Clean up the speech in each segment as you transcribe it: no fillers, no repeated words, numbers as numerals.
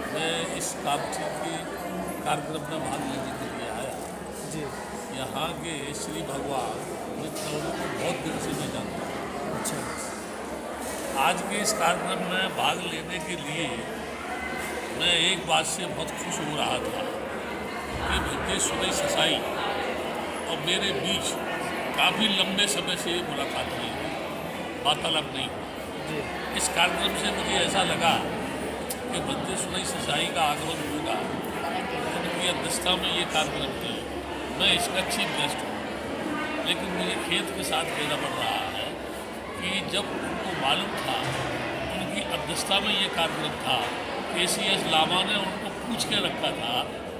मैं इस कामठी के कार्यक्रम में भाग लेने के लिए आया। जी। यहाँ के श्री भगवान वृंदावन को बहुत दिन से मैं जानता हूँ। अच्छा। आज के इस कार्यक्रम में भाग लेने के लिए मैं एक बात से बहुत खुश हो रहा था कि भद्रेश्वरी ससाई और मेरे बीच काफ़ी लंबे समय से मुलाकात नहीं हुई, वार्तालाप नहीं हुई। जी। इस कार्यक्रम से मुझे ऐसा लगा कि भद्रेश्वरी ससाई का आगमन होगा, उनकी अध्यक्षता में ये कार्यक्रम थी, मैं इसका चीफ गेस्ट हूँ। लेकिन मुझे खेद के साथ कहना पड़ रहा है कि जब उनको मालूम था उनकी अध्यक्षता में ये कार्यक्रम था, KCS लामा ने उनको पूछ के रखा था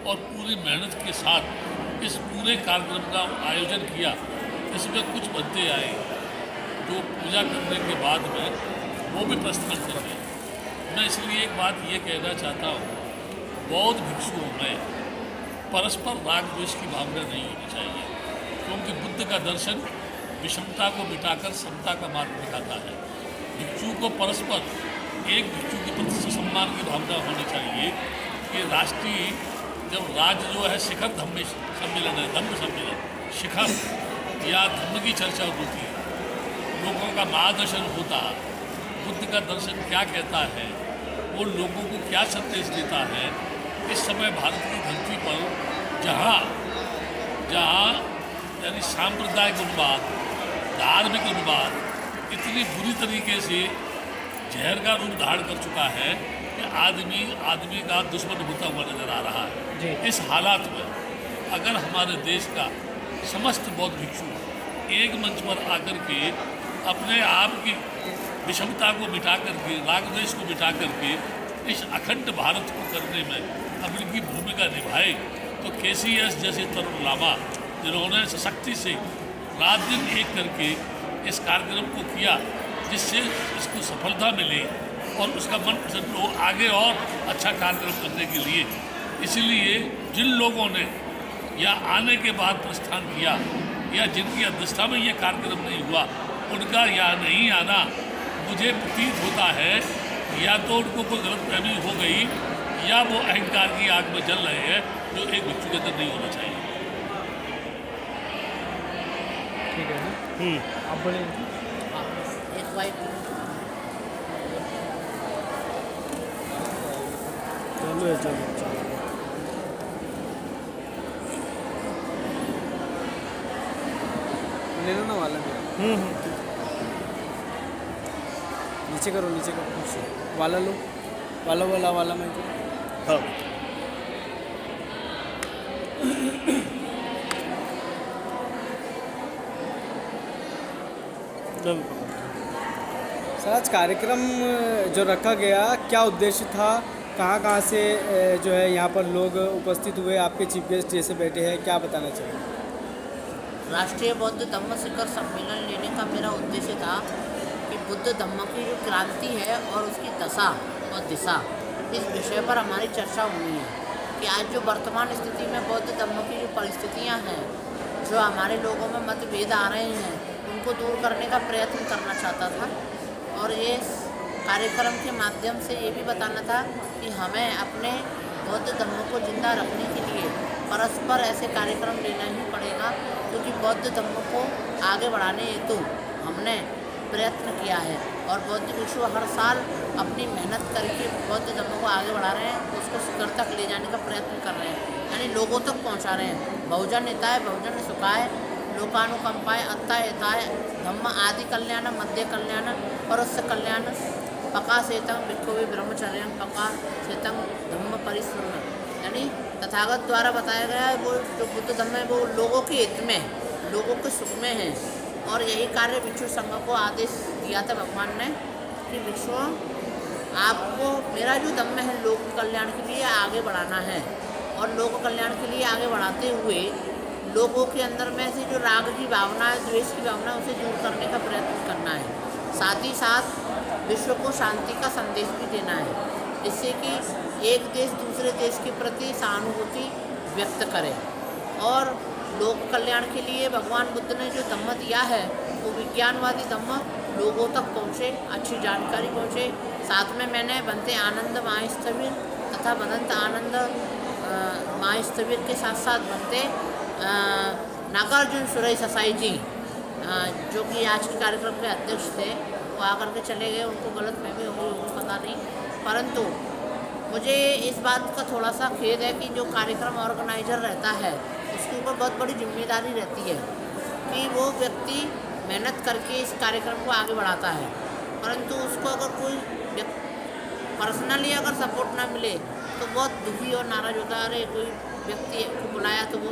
और पूरी मेहनत के साथ इस पूरे कार्यक्रम का आयोजन किया। इसमें कुछ बंदे आए जो पूजा करने के बाद में वो भी प्रस्थान कर गए। मैं इसलिए एक बात ये कहना चाहता हूँ, बौद्ध भिक्षुओं में परस्पर राग द्वेष की भावना नहीं होनी चाहिए, क्योंकि बुद्ध का दर्शन विषमता को मिटाकर समता का मार्ग दिखाता है। भिक्षु को परस्पर एक भिक्षु के प्रति सम्मान की भावना होनी चाहिए। कि राष्ट्रीय जब राज्य जो है शिखर धम्म सम्मेलन है, धम्म सम्मेलन शिखर या धम्म की चर्चा होती है, लोगों का मार्गदर्शन होता, बुद्ध का दर्शन क्या कहता है, वो लोगों को क्या संदेश देता है। इस समय भारत की धरती पर जहाँ जहाँ यानी सांप्रदायिक उन्माद, धार्मिक उन्माद इतनी बुरी तरीके से जहर का रूप धारण कर चुका है कि आदमी का दुश्मन होता हुआ नजर आ रहा है। इस हालात में अगर हमारे देश का समस्त बौद्ध भिक्षु एक मंच पर आकर के अपने आप की विषमता को मिटा करके, राग द्वेष को मिटा करके इस अखंड भारत को करने में अपनी भूमिका निभाए, तो KCS जैसे तरुण लामा जिन्होंने सशक्ति से रात दिन एक करके इस कार्यक्रम को किया, जिससे इसको सफलता मिले और उसका मन प्रसन्न हो आगे और अच्छा कार्यक्रम करने के लिए। इसलिए जिन लोगों ने या आने के बाद प्रस्थान किया या जिनकी अध्यक्षता में ये कार्यक्रम नहीं हुआ, उनका या नहीं आना मुझे प्रतीत होता है या तो उनको कोई गलतफहमी हो गई या वो अहंकार की आग में जल रहे हैं, जो एक भिक्षु के अंदर नहीं होना चाहिए। ठीक है। आप बोले एक वाइट चलो ले लो ना वाला मेरा। नीचे करो वाला लो, वाला मैं जो। हाँ। सर आज कार्यक्रम जो रखा गया क्या उद्देश्य था, कहाँ से जो है यहाँ पर लोग उपस्थित हुए, आपके चीफ गेस्ट जैसे बैठे हैं, क्या बताना चाहिए? राष्ट्रीय बौद्ध धम्म शिखर सम्मेलन लेने का मेरा उद्देश्य था कि बुद्ध धम्म की जो क्रांति है और उसकी दशा और दिशा, इस विषय पर हमारी चर्चा हुई है कि आज जो वर्तमान स्थिति में बौद्ध धम्म की जो परिस्थितियाँ हैं, जो हमारे लोगों में मतभेद आ रहे हैं, उनको दूर करने का प्रयत्न करना चाहता था। और ये कार्यक्रम के माध्यम से ये भी बताना था कि हमें अपने बौद्ध धम्म को जिंदा रखने के लिए परस्पर ऐसे कार्यक्रम लेना ही पड़ेगा, क्योंकि बौद्ध धम्म को आगे बढ़ाने हेतु हमने प्रयत्न किया है और बौद्ध भिक्षु हर साल अपनी मेहनत करके बौद्ध धम्म को आगे बढ़ा रहे हैं, उसको शिखर तक ले जाने का प्रयत्न कर रहे हैं, यानी लोगों तक पहुंचा रहे हैं। बहुजन हिताय बहुजन सुखाय लोकानुकंपाय अत्ताय हिताय धम्म आदि कल्याण मध्य कल्याण परस्य कल्याण पका सेतंग भिक्षुवे ब्रह्मचर्य पका सेतंग धम्म परिश्रम, यानी तथागत द्वारा बताया गया है वो जो बुद्ध धम्म है वो लोगों के हित में, लोगों के सुख में है। और यही कार्य भिक्षु संघ को आदेश दिया था भगवान ने कि भिक्षुओं, आपको मेरा जो धम्म है लोक कल्याण के लिए आगे बढ़ाना है और लोक कल्याण के लिए आगे बढ़ाते हुए लोगों के अंदर में से जो राग की भावना है, द्वेष की भावना है, उसे दूर करने का प्रयत्न करना है। साथ ही साथ विश्व को शांति का संदेश भी देना है, जिससे कि एक देश दूसरे देश के प्रति सहानुभूति व्यक्त करे और लोक कल्याण के लिए भगवान बुद्ध ने जो धम्म दिया है वो विज्ञानवादी धम्म लोगों तक पहुँचे, अच्छी जानकारी पहुँचे। साथ में मैंने बनते आनंद मायस्थविर तथा भदंत आनंद माँ स्थविर के साथ साथ बनते नागार्जुन सुरई ससाई जी जो कि आज के कार्यक्रम के अध्यक्ष थे, वो आकर के चले गए। उनको गलतफहमी हो गई होगी, पता नहीं, परंतु मुझे इस बात का थोड़ा सा खेद है कि जो कार्यक्रम ऑर्गेनाइजर रहता है उसके ऊपर बहुत बड़ी जिम्मेदारी रहती है कि वो व्यक्ति मेहनत करके इस कार्यक्रम को आगे बढ़ाता है, परंतु उसको अगर कोई पर्सनली अगर सपोर्ट ना मिले तो बहुत दुखी और नाराज होता है। अरे कोई व्यक्ति को बुलाया तो वो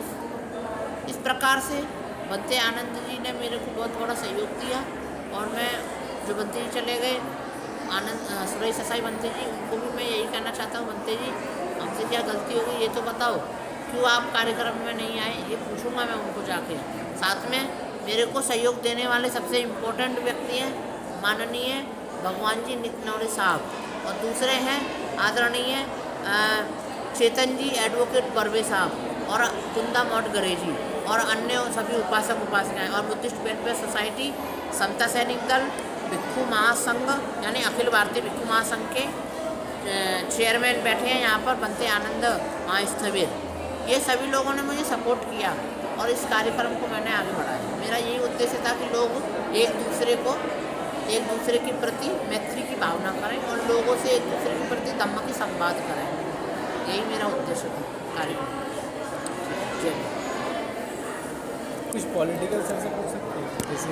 इस प्रकार से बनते आनंद जी ने मेरे को बहुत बड़ा सहयोग दिया। और मैं जो बनते जी चले गए आनंद सुरई ससाई बनते जी, उनको भी मैं यही कहना चाहता हूँ, बनते जी हमसे क्या गलती हो गई ये तो बताओ, क्यों आप कार्यक्रम में नहीं आए, ये पूछूंगा मैं उनको जाके। साथ में मेरे को सहयोग देने वाले सबसे इम्पोर्टेंट व्यक्ति हैं माननीय भगवान जी नितनौरे साहब, और दूसरे हैं आदरणीय चेतन जी एडवोकेट बर्वे साहब और कुंदा मौट गरे जी और अन्य सभी उपासक उपासिकाएँ और बुद्धिस्ट वेलफेयर सोसाइटी, समता सैनिक दल, भिक्खू महासंघ यानी अखिल भारतीय भिक्खू महासंघ के चेयरमैन बैठे हैं यहाँ पर, बनते आनंद माँ स्थविर। ये सभी लोगों ने मुझे सपोर्ट किया और इस कार्यक्रम को मैंने आगे बढ़ाया। मेरा यही उद्देश्य था कि लोग एक दूसरे के प्रति मैत्री की भावना करें और लोगों से एक दूसरे के प्रति धम्म की संवाद करें, यही मेरा उद्देश्य था कार्यक्रम। कुछ पॉलिटिकल सर से पूछ सकते हैं, जैसे